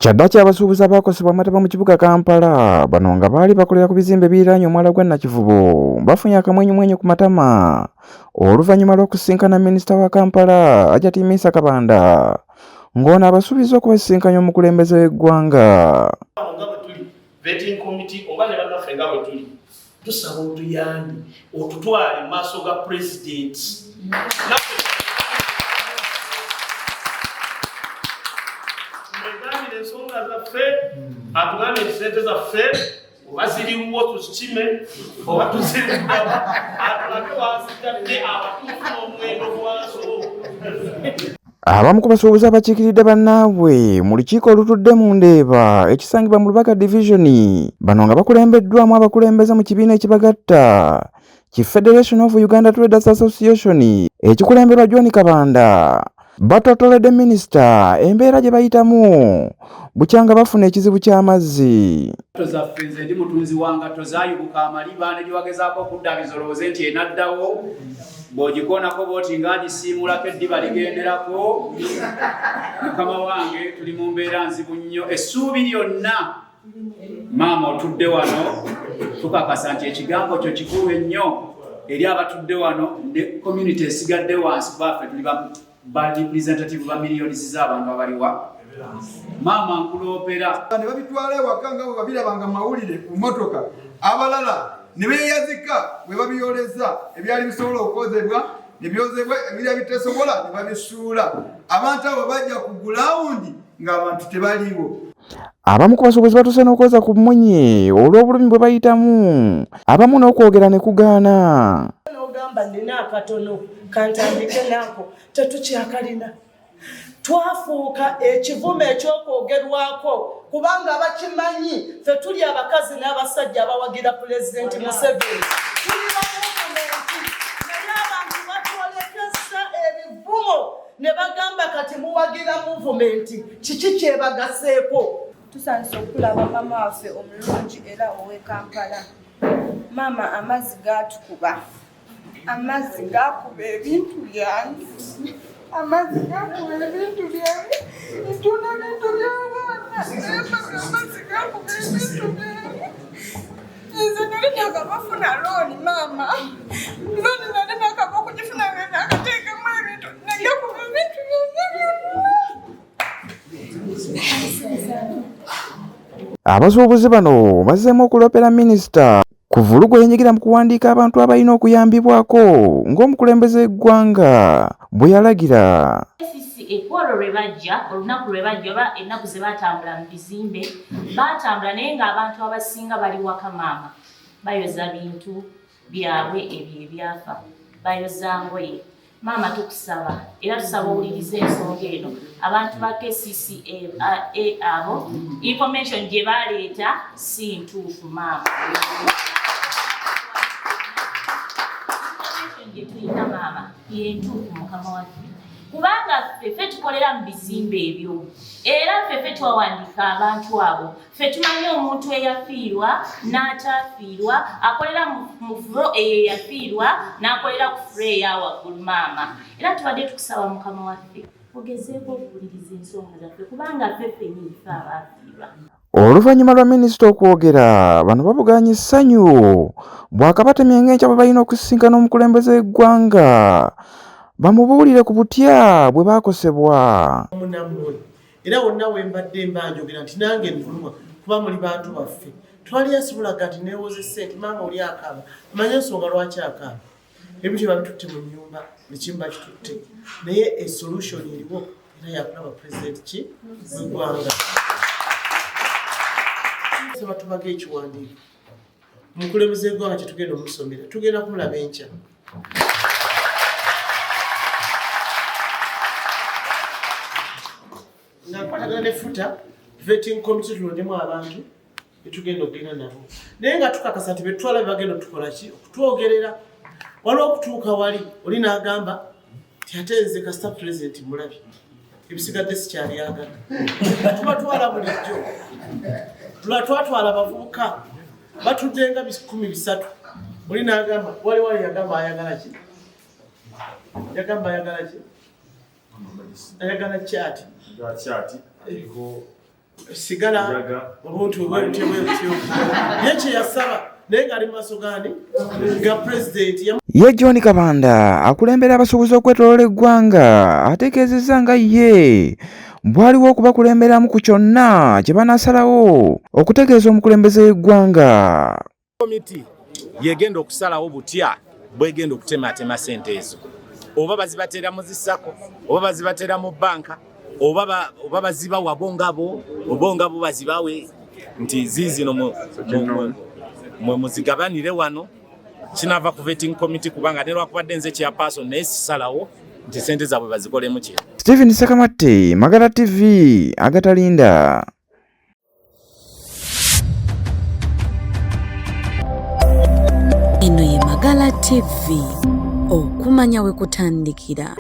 Kyadda ky'abasuubuzi abaakosebwa amataba mu kibuga Kampala bano nga baali bakolera ku bizimbe ebiriraanye omwala gwa Nakivubo bafunye akamwenyumwenyu ku matama oluvannyuma lw'okusisinkana minisita wa Kampala Hajjati Misa Kabanda ng'ono abasuubiza okubasisinkanya omukulembeze w'eggwanga. Tusaba otuyambe otutwale mu maaso ga pulezidenti megambire ensonga zaffe atugambye esente zaffe oba ziriwo tuzikime oba tuziruddamu atulage waazitadde abatuufu n'omuwendo gwazo. Abamu ku basuubuzi abakiikiridde bannaabwe mu lukiiko olutudde mu Ndeeba ekisangibwa mu Lubaka Division bano nga bakulembeddwamu abakulembeze mu kibiina ekibagatta ki Federation of Uganda Traders Association ekikulemberwa John Kabanda batotoledde minisita embeera gye bayitamu bukyanga bafuna ekizibu ky'amazzi. Zaffe nze ndi mutunzi wa ngatto zaayubuka amaliba ne giwagezaako okuddabiza olowooze nti enaddawo bw'ogikoonako bw'oti ng'agisiimulako eddiba ligenderako. Mukama wange tuli mu mbeera nzibu nnyo, essuubi lyonna maama otudde wano tukakasa nti ekigambo kyo kikulu ennyo eri abatudde wano ne community esigadde wansi baffe tuli ba representative ba miliyoni z'abantu abaliwa. Maama nkuloopera ne babitwala ewaka nga bwe babirabanga mawulire ku mmotoka, abalala ne beeyazika bwe babiyoleza ebyali bisobola okwozebwa ne byozebwa, ebirya bitesobola ne babisuula. Abantu abo bajja ku gulawundi ng'abantu tebaliiwo. Abamu ku basuubuzi batuuse n'okwoza ku mmunye olw'obulumi bwe bayitamu, abamu n'okwogera ne kugaana. N'ogamba nina akatono kantandike nako tetukyakalina. Twafuuka ekivume eky'okwogerwako kubanga bakimanyi ffe tuli abakazi n'abasajja abawagira pulezidenti Museveni. Tuli bamuvumenti naye abantu batwolekesa ebivumo ne bagamba kati muwagira muvumenti, kiki kyebagaseeko? Tusanise okulaba maama waffe omulungi era ow'e Kampala. Maama amazzi gaatukuba, amazzi gaakuba ebintu byange, amazzi gaakuba ebintu byange, ntuna bintu by'abaana, amazzi gaakuba ebintu byange. Nze nali nakabafuna looni maama, looni nali nakaba okugifuna nga nakateekamu ebintu, nagyakuba ebintu byange byonna. Abasuubuzi bano bazzeemu okuloopera minisita ku vulugu yenyigira mu kuwandiika abantu abalina okuyambibwako ng'omukulembeze w'eggwanga bwe yalagira. Olwo lwe bajja olunaku lwe bajja oba ennaku ze baatambula mu bizimbe baatambula naye ng'abantu abasinga bali waka maama bayoza bintu byabwe ebyo ebyafa bayoza ngoye. Maama tukusaba era tusaba owuliriza ensonga eno abantu ba KCCA abo information gye baleeta si ntuufu maama. Gye tulina maama yentuufu mukama waffe kubanga ffe tukolera mu bizimbe ebyo era ffe twawandiika abantu abo ffe tumanyi omuntu eyafiirwa n'ataafiirwa akolera mu furo eyo eyafiirwa n'akolera ku furo eyawaggulu maama era tubadde tukusaba mukama waffe ogezeeko okuwuliriza ensonga zaffe kubanga ffe ffennyini ffe abaafiirwa. Oluvannyuma lwa minisita okwogera bano babugaanye essanyu bw'akabatemya ng'enkya bwe balina okusisinkana omukulembeze w'eggwanga bamubuulire ku butya bwe baakosebwa. Munammwe era wonna we mbadde mbanjogera nti nange nnumwa kuba muli bantu baffe. Twali yasobola kati neewozese nti maama oli akaaba manye ensonga lwaki akaaba. Ebintu babitutte mu nnyumba ekimu bakitutte naye esolution eriwo era yakulaba pulezidenti ki w'eggwanga. Saba tubaga ekiwandiiko omukulembeze w'eggwanga kye tugenda omusomera tugenda kumulaba enkya. Nakwatagana ne futa vetting committee tulondemu abantu betugenda okugenda nabo naye nga tukakasa nti betwala bebagenda tukola ki okutwogerera waliwo okutuuka wali oli n'agamba ti ate nze kasita pulezidenti mulabi ebisigadde sikyaliyagala tubatwala bulijjo twatwala abavubuka batudde nga 13 oli n'agamba wali yagamba ayagala ki ayagala kyati Chati eriko sigala obuntu bwebutyo naye kyeyasaba naye ngaali maaso gani ga pulezidenti. Ye John Kabanda akulembera abasuubuzi okwetoloola eggwanga ategeezezza nga ye bwaliwo okubakulemberamu ku kyonna kye banaasalawo okutegeeza omukulembeze w'eggwanga. Komiti yegenda okusalawo butya bwegenda okutematema sente ezo, oba bazibatera mu zissako, oba bazibatera mu banka, oba baziba wabongabo bazibawe nti ziizino muzigabanire wano. Kinava ku vetting committee kubanga ne lwakubadde nze chairperson naye sisalawo nti sente zaabwe bazikolemu kye. Stephen Sakamate, Magala TV, agatalinda. Eno ye Magala TV, okumanya we kutandikira.